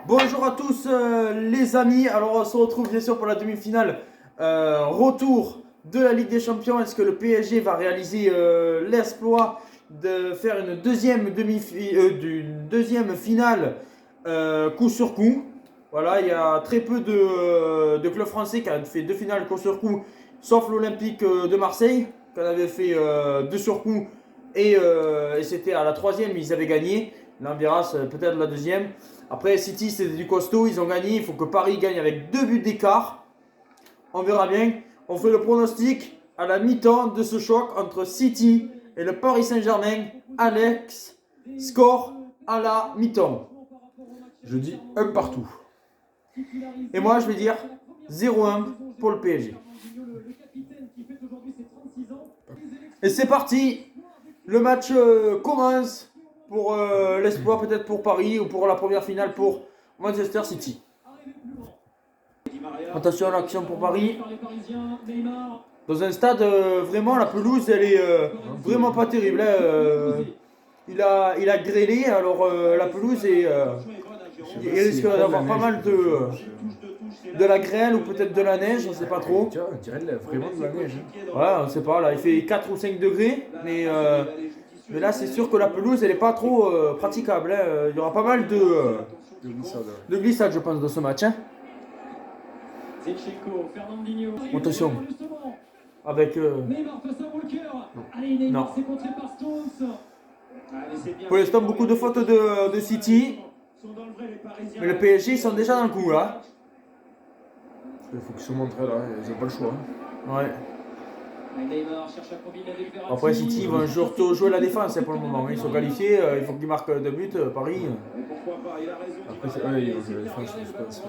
Bonjour à tous les amis, alors on se retrouve bien sûr pour la demi-finale retour de la Ligue des Champions. Est-ce que le PSG va réaliser l'exploit de faire une deuxième finale coup sur coup? Voilà, il y a très peu de clubs français qui ont fait deux finales coup sur coup, sauf l'Olympique de Marseille, qui en avait fait deux sur coup et c'était à la troisième, ils avaient gagné. Là, on verra peut-être la deuxième. Après, City, c'est du costaud, ils ont gagné. Il faut que Paris gagne avec 2 buts d'écart. On verra bien. On fait le pronostic à la mi-temps de ce choc entre City et le Paris Saint-Germain. Alex, score à la mi-temps. Je dis un partout. Et moi, je vais dire 0-1 pour le PSG. Et c'est parti. Le match commence pour l'espoir peut-être pour Paris ou pour la première finale pour Manchester City. Attention à l'action pour Paris. Dans un stade, vraiment, la pelouse, elle est vraiment pas terrible. Il a grêlé, alors la pelouse est. Il risque d'avoir pas mal de la grêle ou peut-être de la neige, on sait pas trop. Tu vois, on dirait vraiment de la neige. Ouais, on sait pas, là il fait 4 ou 5 degrés, mais là c'est sûr que la pelouse elle est pas trop praticable. Il y aura pas mal de glissade, je pense, dans ce match. Attention. Avec. Non. Pour l'instant, beaucoup de fautes de City. Mais le PSG, ils sont déjà dans le coup là. Il faut qu'ils se montrent là, ils n'ont pas le choix. Ouais. Après, City, ils vont surtout jouer la défense pour le moment. Ils sont qualifiés, il faut qu'ils marquent 2 buts, Paris. Après, ils vont jouer la défense, je pense.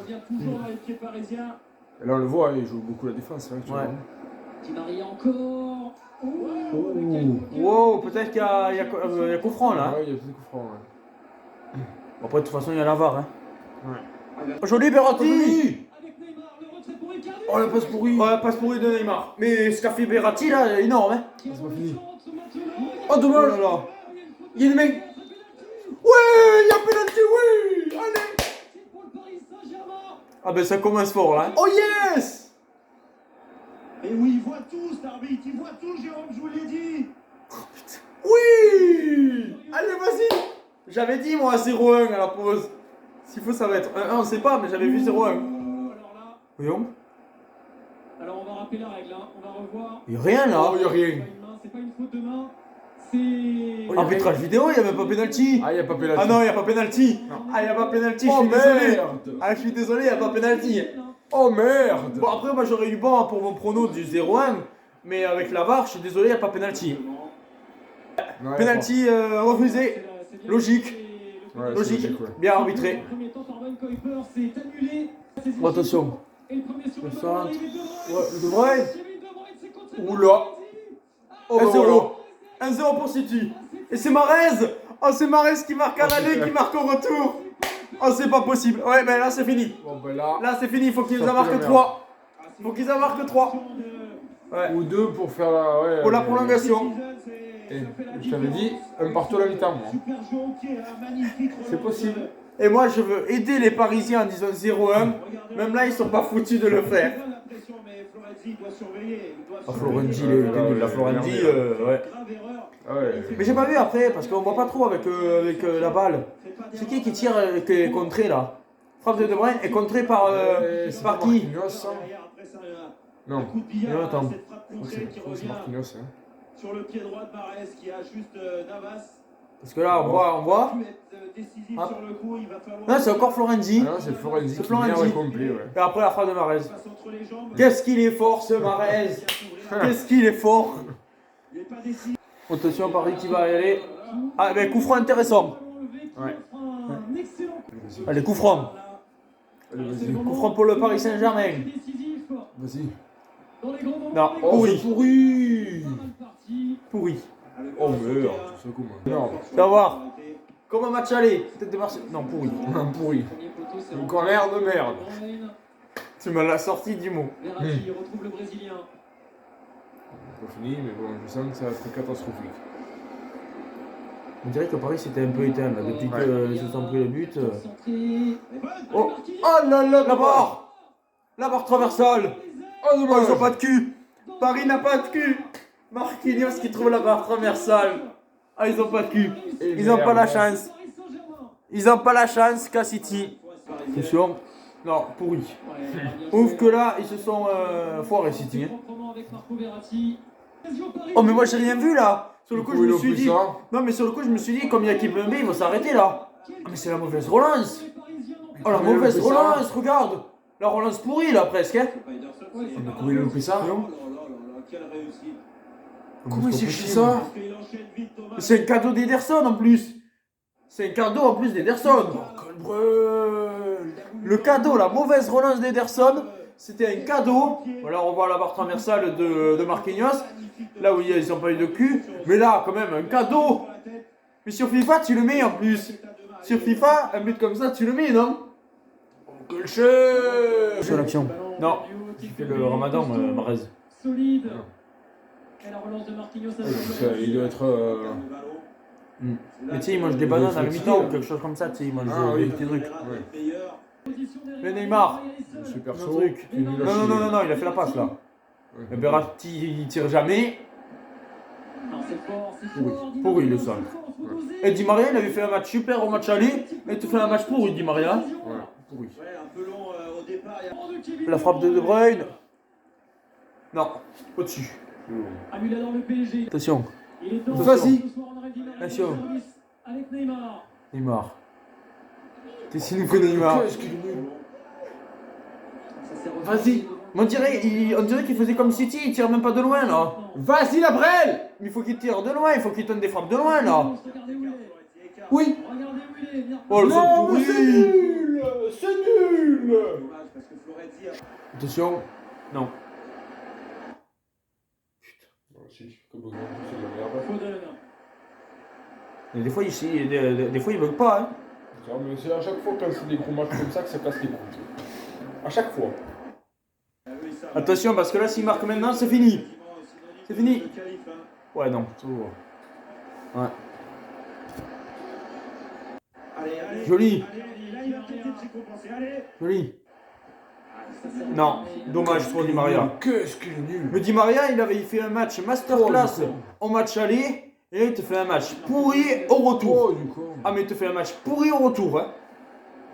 Et là, on le voit, ils jouent beaucoup la défense. Hein, Wow, peut-être qu'il y a coup franc là. Ouais, il y a peut-être coup franc. Ouais. Après, de toute façon, il y a la VAR. Hein. Ouais. Joli Berratti. Oh, la passe pourrie. Ouais, passe pourrie de Neymar. Mais ce qu'a fait Berratti là, c'est énorme. Hein. C'est pas fini. Oh, dommage. Oh là là. Il y a une main. Ouais, il y a penalty, oui. Allez. Ah ben ça commence fort là. Hein. Oh yes. Et oui, il voit tout, cet arbitre, il voit tout, Jérôme, je vous l'ai dit. Oh, putain. Oui. Allez, vas-y. J'avais dit moi 0-1 à la pause. S'il faut, ça va être 1-1, on sait pas, mais j'avais vu 0-1. Voyons. Alors on va rappeler la règle, hein. On va revoir. Il n'y a rien là. Il n'y a rien. C'est pas une faute de main, c'est. Arbitrage vidéo, il n'y a même pas penalty. Ah, il n'y a pas pénalty. Ah non, il n'y a pas penalty. Ah, il n'y a pas penalty, Oh je suis désolé. merde. Ah, je suis désolé, il n'y a pas penalty. Oh merde. Bon, après, moi j'aurais eu bon pour mon prono du 0-1, mais avec la VAR, je suis désolé, il n'y a pas penalty. Ouais, Penalty refusé. Logique. Ouais, Logique. logique, ouais. Bien arbitré. Bon, attention. Le centre. Ouais, De Bruyne. Oula. Oh, 1-0. 1-0 pour City. Et c'est Mahrez. Oh, c'est Mahrez qui marque à l'aller, qui marque au retour. Oh, c'est pas possible. Ouais, mais là, c'est fini. Bon, ben là. Là, c'est fini. Il faut qu'ils Ça en marquent fait la 3. Il faut qu'ils en marquent 3. Ouais. Ou 2 pour faire la. Ouais, Pour la prolongation. Et je t'avais dit, un partout à la mi-temps, moi. C'est possible. Et moi, je veux aider les Parisiens en disant 0-1. Même là, ils sont pas foutus de le faire. Ah, Florenzi, il est nul. La Florenzi, ouais. Ah ouais. Mais j'ai pas vu après, parce qu'on voit pas trop avec la balle. C'est qui tire, qui est contré là? Frappe de De Bruyne est contré par qui? Marquinhos, hein. Non. Non, attends. C'est Marquinhos, hein. Sur le pied droit de Mahrez qui a juste Navas. Parce que là, on voit. Ah. Non, c'est encore Florenzi. Ah non, c'est Florenzi C'est qui Florenzi. vient complet, ouais. Et après la frappe de Mahrez. Qu'est-ce qu'il est fort ce Mahrez. Qu'est-ce qu'il est fort. Attention, Paris qui va y aller. Ah, mais coup franc intéressant. Ouais. Allez, coup franc. Allez, vas-y. Coup franc pour le Paris Saint-Germain. Vas-y. Non, Oh, pourri. c'est pourri. Pourri. Oh merde, c'est comment? Merde. Tu vas voir. Comme un match aller. Tête de Marseille. Non, pourri. Pourri. Une colère de merde. Tu me l'as sorti du mot. Verratti retrouve le Brésilien. Pas fini, mais bon, je sens que ça va être catastrophique. On dirait que Paris s'était un peu éteint là, depuis qu'ils se sont pris le but. Oh, Oh là là, la barre! La barre traversale! Oh, Oh, ils ont pas de cul! Paris n'a pas de cul! Marquinhos qui trouve la barre traversale! Ah, ils ont pas de cul! Ils ont pas la chance! Ils ont pas la chance qu'à City! Attention! Non, pourri! Ouf que là, ils se sont foirés City. Oh, mais moi j'ai rien vu là! Sur le coup, je me suis dit. Non, mais sur le coup, je me suis dit, comme il y a Kimpembe, il va s'arrêter là! Ah, mais c'est la mauvaise relance! Oh, la mauvaise relance, regarde! La relance pourrie là presque! Hein. Mais comment il a loupé ça? Comment il s'est fait ça? C'est un cadeau d'Ederson en plus! C'est un cadeau en plus d'Ederson! Le cadeau, la mauvaise relance d'Ederson, c'était un cadeau. Voilà, on voit la barre transversale de Marquinhos. Là où ils n'ont pas eu de cul. Mais là, quand même, un cadeau! Mais sur FIFA, tu le mets en plus! Sur FIFA, un but comme ça, tu le mets, non? Sur l'action. Non, j'ai fait le ramadan, Marez. Solide. Et la relance de Marquinhos. Il doit être. Mais tu sais, il mange des bananes à la mi-temps ou quelque chose comme ça, tu sais, il mange des petits trucs. Le Neymar, Super un saut. truc. Non, il a fait la passe là. Le Berratti, il tire jamais. Pourri le centre. Et Di Maria, il avait fait un match super au match aller. Et il te fait un match pourri, Di Maria. Pourri. La frappe de De Bruyne. Non, au-dessus. Attention. Vas-y. Attention. Avec Neymar. Neymar. T'es si nous que Neymar. Qu'est-ce qu'il est nul. Vas-y. On dirait qu'il faisait comme City, il tire même pas de loin là. Vas-y, la brêle. Mais il faut qu'il tire de loin, il faut qu'il donne des frappes de loin là. Oui. Oh le centre pourri. C'est nul. C'est nul. Attention. Non. Si, comme au c'est de la merde. Foden. Mais des fois il bug pas hein. Mais c'est à chaque fois quand c'est des gros matchs comme ça que ça casse les couilles. À chaque fois. Attention parce que là s'il marque maintenant c'est fini. C'est fini. Ouais non, toujours. Ouais. Joli. Joli. Non, dommage pour Di Maria. Qu'est-ce qu'il est nul. Mais Di Maria, il fait un match masterclass au match aller, et là il te fait un match pourri au retour. Ah mais il te fait un match pourri au retour, hein.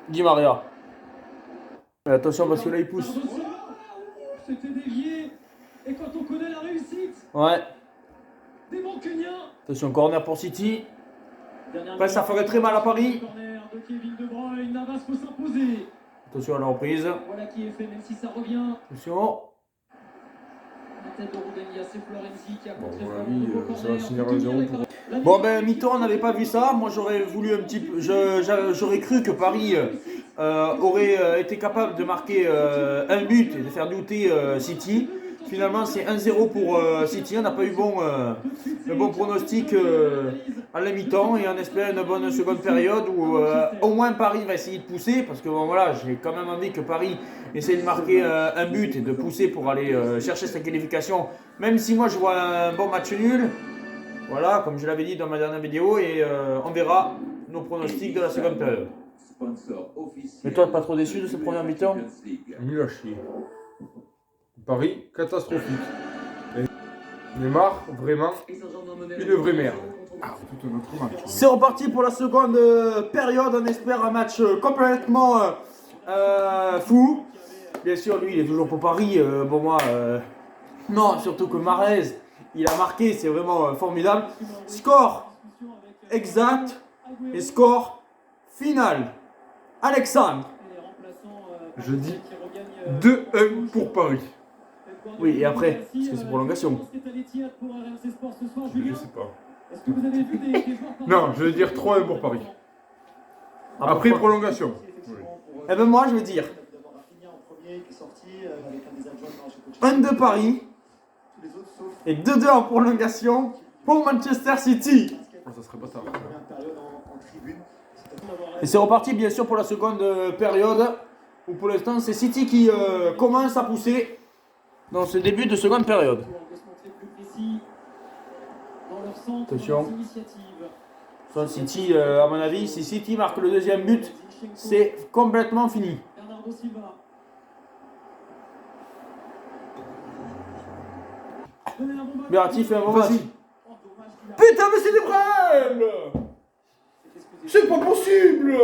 Di Maria. Mais attention parce que là il pousse. C'était dévié. Et quand on connaît la réussite Ouais. des Mancuniens. Attention, corner pour City. Après ça ferait très mal à Paris. Corner de Kevin De Bruyne. Navas peut s'imposer. Attention à la reprise. Voilà qui est fait, même si ça revient. Attention. La tête de Rudenia, c'est Florenzi qui a contré Bon, oui, ça va finir à 0 pour. Bon ben mi-temps on n'avait pas vu ça, moi j'aurais voulu un petit peu, j'aurais cru que Paris aurait été capable de marquer un but et de faire douter City. Finalement c'est 1-0 pour City, on n'a pas eu un bon pronostic à la mi-temps et on espère une bonne seconde période où au moins Paris va essayer de pousser parce que bon, voilà, j'ai quand même envie que Paris essaye de marquer un but et de pousser pour aller chercher sa qualification, même si moi je vois un bon match nul. Voilà, comme je l'avais dit dans ma dernière vidéo, et on verra nos pronostics de la seconde période. Mais toi, pas trop déçu de ce premier mi-temps? Nul à chier. Paris, catastrophique. Et Neymar, vraiment, une vraie merde. Ah, tout un autre match. C'est reparti pour la seconde période, on espère un match complètement fou. Bien sûr, lui, il est toujours pour Paris. Bon, moi, non, surtout que Marez, il a marqué, c'est vraiment formidable. Score exact et score final. Alexandre. Je dis 2-1 pour Paris. Oui, et après, parce que c'est prolongation. Je sais pas. Non, je vais dire 3-1 pour Paris. Après prolongation. Oui. Eh ben moi, je vais dire 1-2 Paris et 2-2 en prolongation pour Manchester City. Oh, ça serait pas tard. Et c'est reparti bien sûr pour la seconde période où pour l'instant c'est City qui commence à pousser dans ce début de seconde période. Attention. Soit City, à mon avis, si City marque le deuxième but, c'est complètement fini. Bernardo Silva. Verratti fait un bon match. Vas-y. Putain, mais c'est des Brel! C'est pas possible.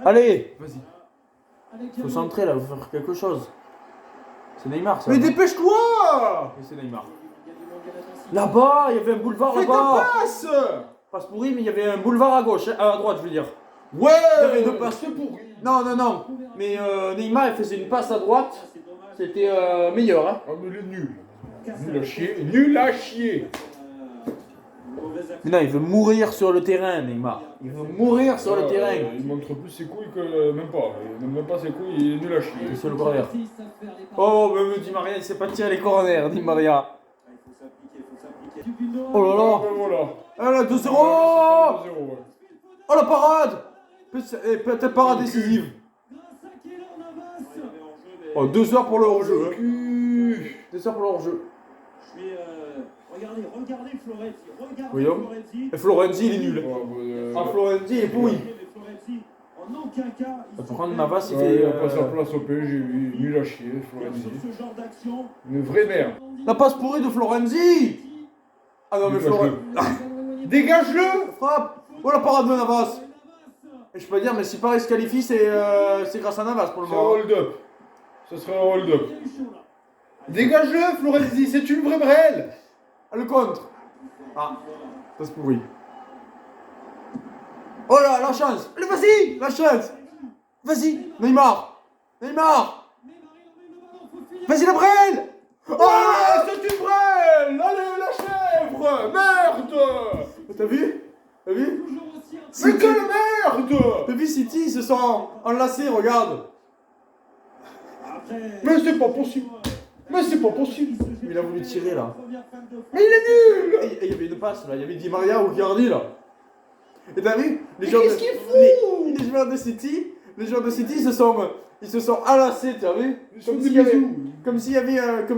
Allez, Vas-y. faut centrer là, faut faire quelque chose. C'est Neymar ça. Mais non? dépêche-toi. Mais c'est Neymar. Là-bas, il y avait un boulevard Fais ta là-bas. passe. Passe pourri, mais il y avait un boulevard à gauche, hein, à droite, je veux dire. Ouais. Il y avait deux passes. C'est pourri. Non, non, non. Mais Neymar, il faisait une passe à droite. C'était meilleur, hein. Ah mais il est nul. Nul à chier. Nul à chier. Mais non, il veut mourir sur le terrain, Neymar. Il veut mourir sur le terrain. Il montre plus ses couilles que même pas. Il montre même pas ses couilles, il est nul à chier. Il est sur le corner. Oh, mais Di Maria, il sait pas tirer les corners, Di Maria. Oh là là. Ah, ben voilà. Ah là, 2-0. Ça fait 2-0, ouais. Oh la parade. Peut-être parade décisive. Oh, 2 heures pour le hors-jeu. hein. Cul. 2 heures pour le hors-jeu. Regardez Florenzi. Regardez Voyons. Florenzi. Et Florenzi, il est nul. Ah, Florenzi, il est pourri. Florenzi, en aucun cas. Pour prendre Navas, il Ouais, fait. il a pas sa place au PSG, lui. Nul à chier, Florenzi. Sur ce genre d'action, Une vraie merde. La passe pourrie de Florenzi. Ah non, mais Florenzi. Dégage-le. Frappe. Oh la parade de Navas. Et je peux dire, mais si Paris se qualifie, c'est grâce à Navas pour le C'est un moment. hold-up. Ce serait un hold-up. Dégage-le, Florenzi, c'est une vraie brêle. Ah, le contre. Ah, passe pourri. Oh là, la chance. Allez, vas-y, la chance. Vas-y, Neymar. Neymar. Vas-y, la brêle. Oh, c'est une brêle. Allez, la chèvre. Merde. T'as vu? T'as vu? Mais quelle merde. T'as vu City, ils se sont enlacés, regarde. Mais c'est pas possible. Mais c'est pas possible. Il a voulu tirer là. Mais il est nul. Et il y avait une passe là, il y avait Di Maria ou Icardi là. Et t'as vu? Mais qu'est-ce qu'il fout? Les joueurs de City, ils se sont enlacés, t'as vu? Ils sont Comme des s'il y avait, bisous. comme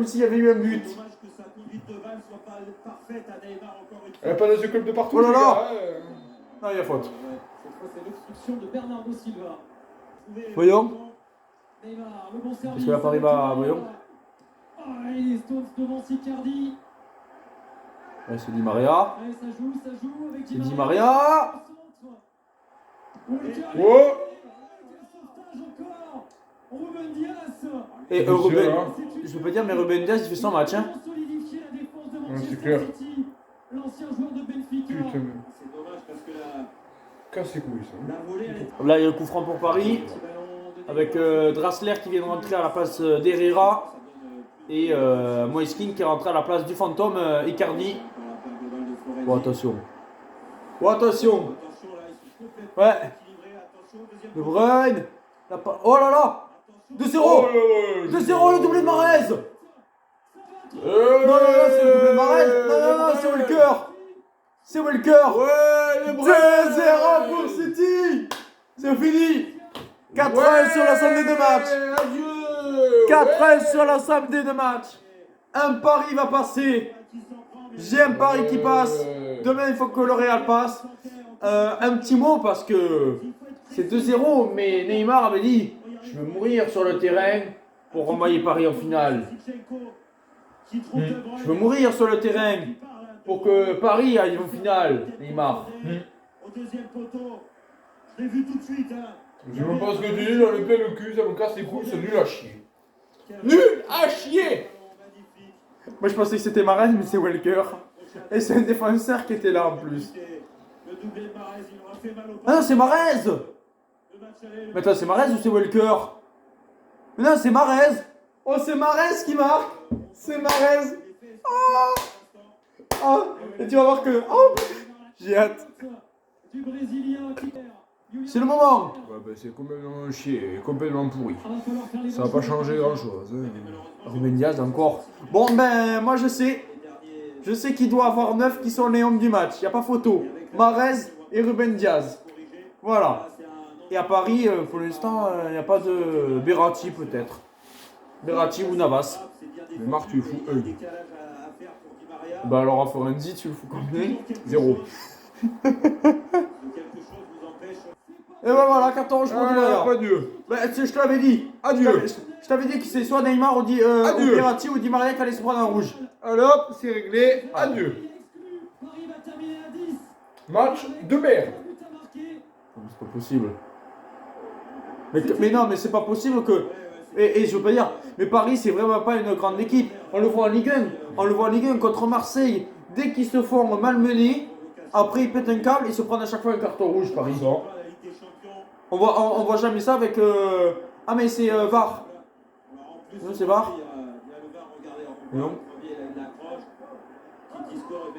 s'il y avait eu un but. dommage que sa conduite de balle soit pas parfaite à Neymar encore une Elle est fois. pas dans ce club de partout. Oh là les là. gars, Non, il y a faute. Cette fois, c'est l'obstruction de Bernardo Silva. Voyons. Neymar, le bon service. Est-ce que la Paris va- voyons. Ah, et Stones devant Sicardi. Ouais, c'est Di Maria. Allez, ça joue avec C'est Di Maria. Oh. Ruben Dias. Et C'est Ruben, sûr, hein. je peux pas dire, mais Ruben Dias, il fait 100 matchs. Hein. Solidifier la défense de Ouais, Manchester c'est clair. City. L'ancien joueur de Benfica. Putain, mais C'est dommage parce que casse les couilles, ça. la volée, elle est Là, il y a le coup franc pour Paris. Petit ballon de Avec Neymar. Draxler qui vient de rentrer à la place d'Herrera. Et Moiskin qui est rentré à la place du fantôme Icardi. Bon, attention. Bon, attention. Ouais. De Bruyne. Oh là là. 2-0. Oh là là, 2-0 le doublé de Mahrez. Non, Non, non, non, c'est le doublé de Mahrez. Non, non, non, c'est Walker. C'est Walker. Ouais, les 2-0 pour City. C'est fini. 4-1 sur l'ensemble des deux matchs. Adieu. 4-1 sur l'ensemble des deux matchs. Un pari va passer. J'ai un pari qui passe. Demain, il faut que le Real passe. Un petit mot parce que c'est 2-0, mais Neymar avait dit je veux mourir sur le terrain pour renvoyer Paris en finale. Je veux mourir sur le terrain pour que Paris aille en finale, Neymar. au deuxième poteau. Je l'ai vu tout de suite. Hein. Je sais même pas ce que tu dis, j'en ai plein le cul, ça me casse les couilles, c'est nul à chier. Nul à chier. Moi, je pensais que c'était Mahrez, mais c'est Walker. Et c'est un défenseur qui était là en plus. Le doublé de Mahrez, il aura fait mal au Ah non, c'est Mahrez. Le match aller, Mais attends, c'est Mahrez ou c'est Walker? Mais non, c'est Mahrez. Oh, c'est Mahrez qui marque. C'est Mahrez. Oh. Oh. Et tu vas voir que... Oh, j'ai hâte. Du Brésilien qui C'est le moment. Ouais, bah c'est complètement chier, complètement pourri. Ah, va falloir faire les Ça va pas changer grand chose. Ruben Diaz encore. Bon, ben, moi je sais. Je sais qu'il doit avoir 9 qui sont les hommes du match. Il n'y a pas photo. Mahrez et Ruben Diaz. Voilà. Et à Paris, pour l'instant, il n'y a pas de Berratti peut-être. Berratti ou Navas. Mais Marc, tu fous œil. Bah alors à Forenzi, tu le fous combien? 0. Et ben voilà, carton rouge pour Di Maria. Adieu. Bah, je te l'avais dit. Adieu. Je t'avais dit que c'est soit Neymar ou Adieu. Verratti ou Di Maria qui allait se prendre un rouge. Allez hop, c'est réglé. Adieu. Paris va terminer à 10. Match de merde. But à marquer. C'est pas possible. Mais non, mais c'est pas possible que. Et je veux pas dire, mais Paris c'est vraiment pas une grande équipe. On le voit en Ligue 1. On le voit en Ligue 1 contre Marseille. Dès qu'ils se font malmener, après ils pètent un câble, ils se prennent à chaque fois un carton rouge, Paris. On voit jamais ça avec. Ah, mais c'est VAR. Non, c'est VAR. Non.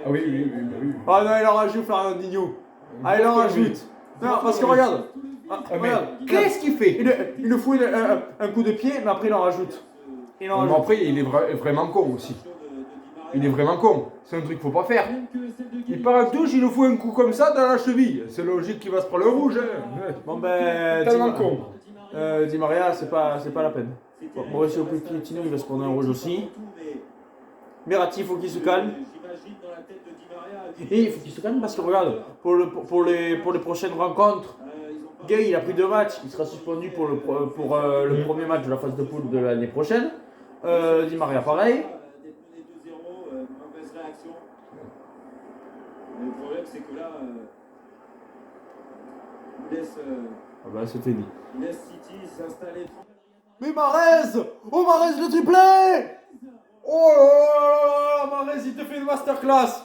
Ah oui. Ah non, il en rajoute Fernandinho. Ah, il en rajoute. Non, parce que regarde. Ah, regarde. Qu'est-ce qu'il fait il le fout un coup de pied, mais après il en rajoute. Il en Mais rajoute. après, il est vraiment con aussi. Il est vraiment con. C'est un truc qu'il faut pas faire. Il part en touche, il nous fout un coup comme ça dans la cheville. C'est logique qu'il va se prendre le rouge. Hein. Bon ben. Tellement con. Di Maria, c'est pas la peine. Bon, Mauricio Pochettino, il va se prendre un rouge aussi. Verratti, il faut qu'il se calme. Et il faut qu'il se calme parce que regarde, pour les prochaines rencontres, Gay il a pris 2 matchs, il sera suspendu pour le premier match de la phase de poule de l'année prochaine. Di Maria pareil. Le problème, c'est que là, Ah bah c'est fini. il laisse City s'installer. Mais Mahrez! Oh Mahrez le triplé! Oh là là, Mahrez il te fait une masterclass!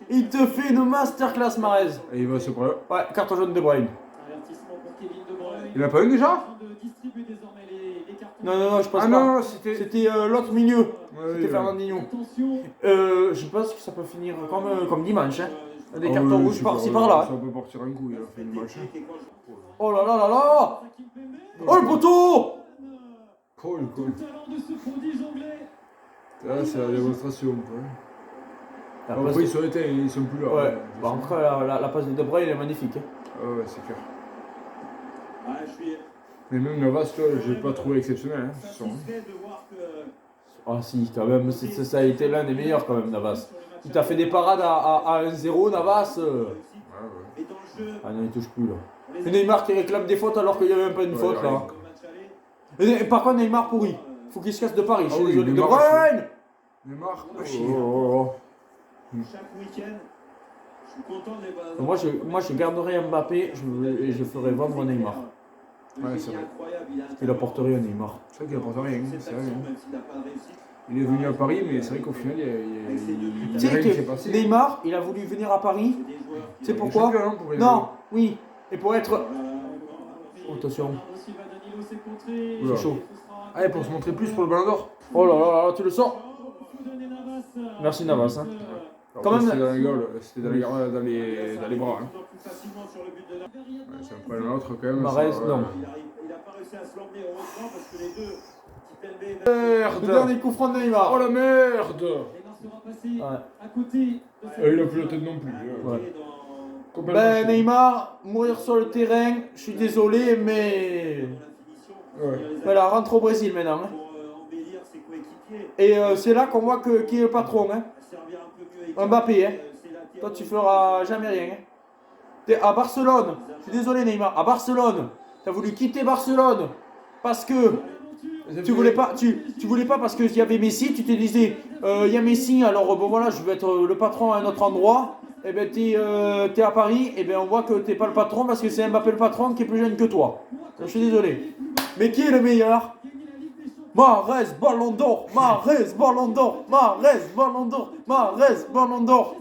Il te fait une masterclass Mahrez! Et il va se prendre. Ouais, carton jaune de Bruyne. Avertissement pour Kevin De Bruyne. Il a pas eu déjà? En train de distribuer désormais les cartons. Non, je pense Ah pas. non, c'était. C'était l'autre milieu. Ouais, C'était ouais. Fernandinho. Attention. Je pense que ça peut finir comme dimanche. Hein. Des Ah cartons oui, rouges c'est par-ci pas- par-là. Ça peut partir un coup, il a fait une match. Oh là là là là! Kimpembe. Oh le poteau! Oh le con. Le talent de ce prodige anglais. Là, c'est la démonstration. Quoi. La Après, passe- ils sont éteints, ils sont plus là. Ouais, bah, après la passe de De Bruyne elle est magnifique. Hein. Ah ouais, c'est clair. Ah, je suis Mais même Navas, toi, je l'ai pas trouvé exceptionnel. Hein, ce soir. satisfait de voir que. Ah si, quand même, ça a été l'un des meilleurs quand même, Navas. Il t'a fait des parades à 1-0, Navas. Ouais, ouais. Et dans le jeu, Ah non, il touche plus là. Et Neymar qui réclame des fautes alors qu'il n'y avait même pas une Ouais, faute ouais. là. au match aller, Et par contre, Neymar pourri. Faut qu'il se casse de Paris. Je suis Ah oui, désolé. De Neymar, Bruyne! Neymar, Oh, machine. oh, oh. chaque week-end, je suis content de les voir. Moi, je garderai Mbappé et je ferai vendre Neymar. Ouais, c'est vrai. Il apporte rien, Neymar. C'est vrai qu'il apporte rien, c'est vrai. hein. Même s'il n'a pas de réussite. Il est venu à Paris, mais c'est vrai qu'au final, il y a Tu sais rien qui s'est que passé. Neymar, il a voulu venir à Paris. Des joueurs Tu sais Il est pourquoi? champion, hein, pour les Non, oui. Et pour être. Oh, attention. Silva, Danilo, c'est contré. Oula. C'est chaud. Ah, et pour se montrer plus pour le Ballon d'Or. Oh là là là, tu le sens? Foden et Navas. Merci, Navas, hein. Alors, Quand même- C'était dans les gueules, c'était dans les bras. Hein. plus facilement sur le but de la. Ouais, c'est un problème l'autre quand même. Mahrez, ça, non. Il a pas réussi à se l'emmener, heureusement, parce que les deux, Kimpembe et Le Merde. dernier coup franc de Neymar. Oh la merde. Neymar sera passé Ouais. à côté de cette Il a plus la tête non plus. hein. Ouais. dans Complètement Ben chier. Neymar, mourir sur le terrain, je suis désolé, mais. la finition. Ouais. Voilà, rentre au Brésil maintenant. Hein. Pour embellir ses coéquipiers, Et c'est là qu'on voit qui est le patron. Hein. servir un peu mieux. Mbappé, hein. C'est la Toi, tu feras jamais rien. Hein. T'es à Barcelone. Je suis désolé, Neymar. À Barcelone. T'as voulu quitter Barcelone parce que tu voulais pas. Tu voulais pas parce qu'il y avait Messi. Tu te disais, il y a Messi. Alors bon voilà, je vais être le patron à un autre endroit. Et ben t'es à Paris. Et ben on voit que t'es pas le patron parce que c'est Mbappé le patron qui est plus jeune que toi. Je suis désolé. Mais qui est le meilleur? Mahrez, Ballon d'Or. Mahrez, Ballon d'Or. Mahrez, Ballon d'Or. Mahrez, Ballon d'Or.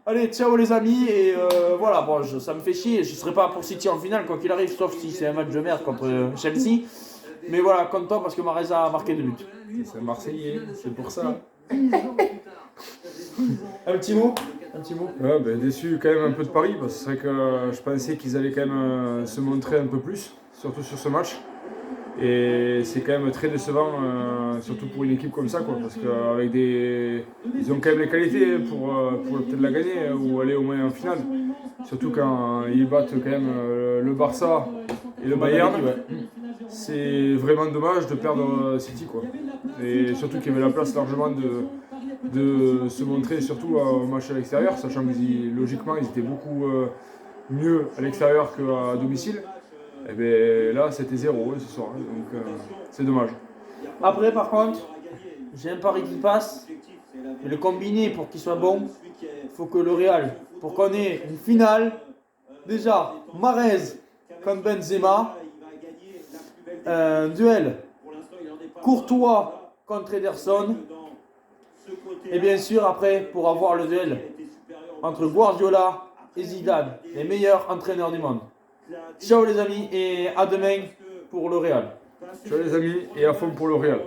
Allez, ciao les amis, et voilà, bon, ça me fait chier, je serai pas pour City en finale, quoi qu'il arrive, sauf si c'est un match de merde contre Chelsea. Mais voilà, content parce que Mahrez a marqué 2 buts. C'est un Marseillais, c'est pour ça. Un petit mot? Un petit mot? Ouais, ben, déçu quand même un peu de Paris, parce que c'est vrai que je pensais qu'ils allaient quand même se montrer un peu plus, surtout sur ce match. Et c'est quand même très décevant, surtout pour une équipe comme ça, quoi, parce qu'avec des... Ils ont quand même les qualités pour peut-être la gagner ou aller au moins en finale. Surtout quand ils battent quand même le Barça et le Bayern. Ouais. c'est vraiment dommage de perdre City, quoi. Et surtout qu'il y avait la place largement de se montrer, surtout au match à l'extérieur, sachant que logiquement ils étaient beaucoup mieux à l'extérieur qu'à domicile. Et bien là c'était 0 ce soir, hein, donc c'est dommage. Après, par contre, j'ai un pari qui passe. Et le combiné, pour qu'il soit bon, il faut que le Real, pour qu'on ait une finale, déjà, Mahrez contre Benzema, un duel Courtois contre Ederson, et bien sûr, après, pour avoir le duel entre Guardiola et Zidane, les meilleurs entraîneurs du monde. Ciao les amis, et à demain pour le Real. Ciao les amis, et à fond pour le Real.